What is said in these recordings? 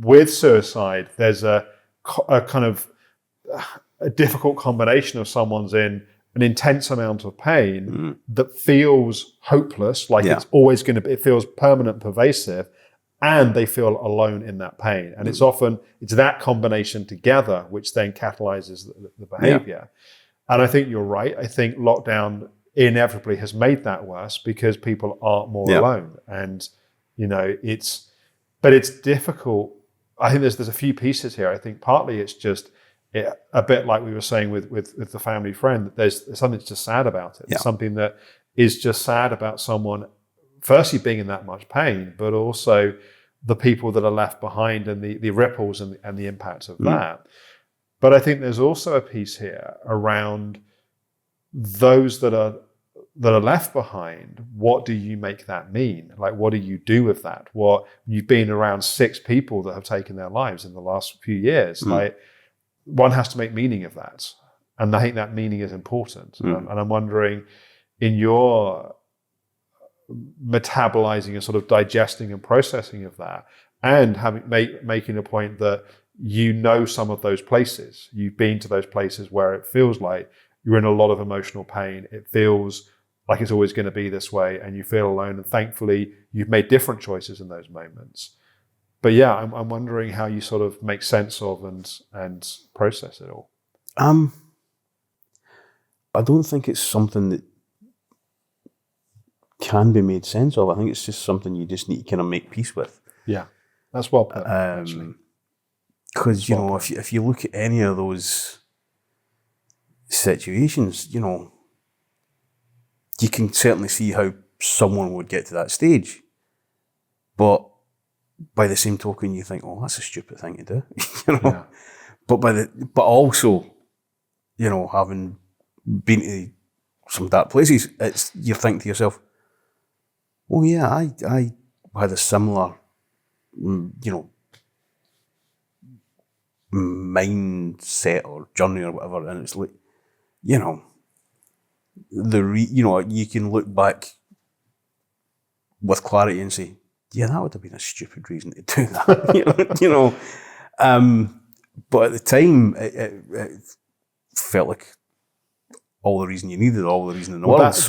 with suicide, there's a kind of a difficult combination of someone's in an intense amount of pain that feels hopeless, like it's always going to be, it feels permanent, pervasive, and they feel alone in that pain. And it's that combination together which then catalyzes the behavior. And I think you're right. I think lockdown inevitably has made that worse because people are more alone. And, but it's difficult. I think there's a few pieces here. I think partly it's just a bit like we were saying with the family friend, that there's something that's just sad about it. Something that is just sad about someone, firstly being in that much pain, but also the people that are left behind and the ripples and the impacts of that. But I think there's also a piece here around those that are left behind. What do you make that mean? Like, what do you do with that? You've been around 6 people that have taken their lives in the last few years. Like, one has to make meaning of that. And I think that meaning is important. And I'm wondering, in your metabolizing and sort of digesting and processing of that, and making a point that some of those places, you've been to those places where it feels like you're in a lot of emotional pain. It feels like it's always going to be this way, and you feel alone. And thankfully, you've made different choices in those moments. But yeah, I'm wondering how you sort of make sense of and process it all. I don't think it's something that can be made sense of. I think it's just something you just need to kind of make peace with. Yeah, that's well put, actually. Because, if you look at any of those situations, you can certainly see how someone would get to that stage. But by the same token, you think, oh, that's a stupid thing to do. Yeah. But also, having been to some dark places, you think to yourself, oh yeah, I had a similar, mindset or journey or whatever, and it's like, you can look back with clarity and say, yeah, that would have been a stupid reason to do that. But at the time, it felt like all the reason you needed, all the reason in the world. That's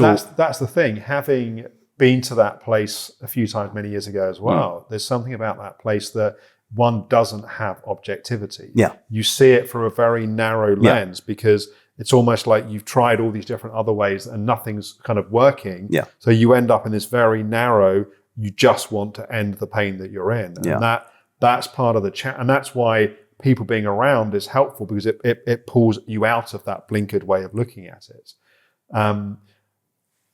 the thing. Having been to that place a few times many years ago as well, there's something about that place that one doesn't have objectivity. Yeah. You see it through a very narrow lens because it's almost like you've tried all these different other ways and nothing's kind of working. Yeah. So you end up in this very narrow, you just want to end the pain that you're in. And that's part of the chat. And that's why people being around is helpful, because it pulls you out of that blinkered way of looking at it.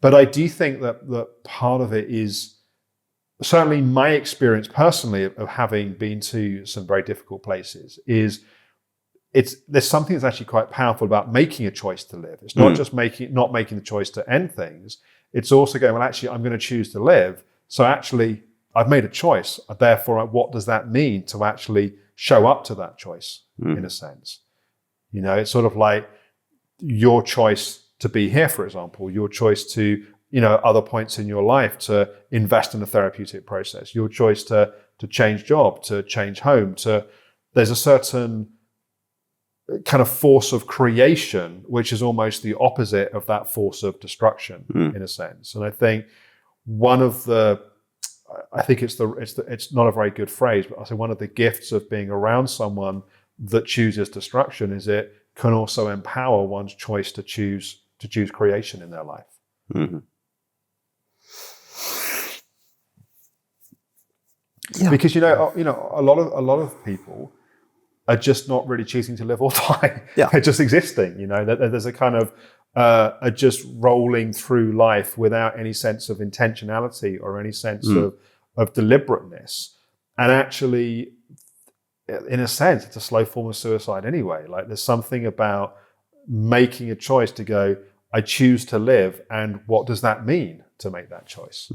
But I do think that part of it is, certainly my experience personally of having been to some very difficult places, is there's something that's actually quite powerful about making a choice to live. It's not just not making the choice to end things. It's also going, well, actually, I'm going to choose to live. So actually, I've made a choice. Therefore, what does that mean to actually show up to that choice, in a sense? It's sort of like your choice to be here, for example, your choice to, other points in your life to invest in a therapeutic process, your choice to change job, to change home, there's a certain kind of force of creation, which is almost the opposite of that force of destruction, in a sense. And I think it's not a very good phrase, but I say one of the gifts of being around someone that chooses destruction is it can also empower one's choice to choose creation in their life. Mm-hmm. Yeah. Because a lot of people are just not really choosing to live or die. Yeah. They're just existing. There's a kind of are just rolling through life without any sense of intentionality or any sense of deliberateness. And actually, in a sense, it's a slow form of suicide anyway. Like, there's something about making a choice to go, I choose to live, and what does that mean to make that choice?